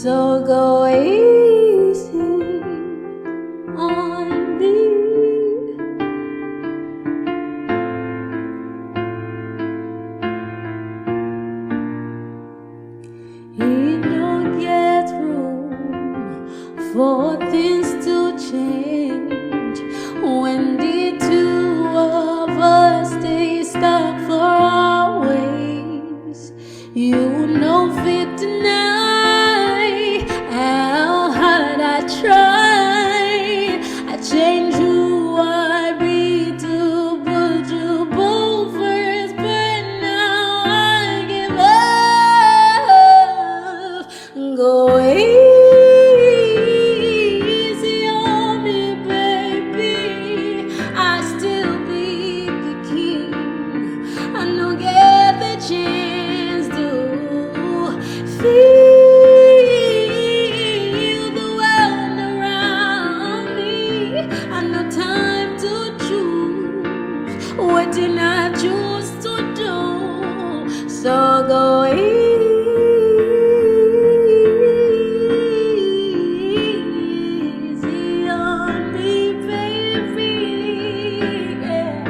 So go easy on me. He don't get room for things to change when the two of us stay stuck for always. You know fit deny how hard I try. I change who I be to put you both first, but now I give up. Go easy on me, baby. I still be the king. I don't get the chance to feel the world around me. I no time to choose what did I choose to do. So go easy on me, baby. Yeah.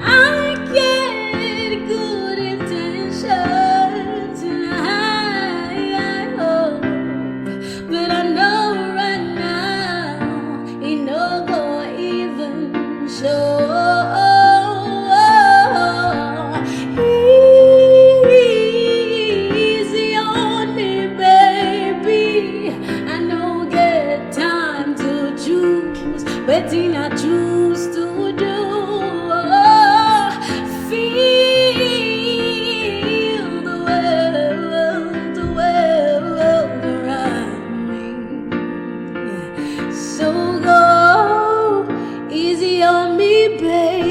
I get good intentions and I hope, but I know right now it no go even show. Easy on me, baby. I no get time to choose, but I choose to do. Feel the world around me. So go easy on me, baby.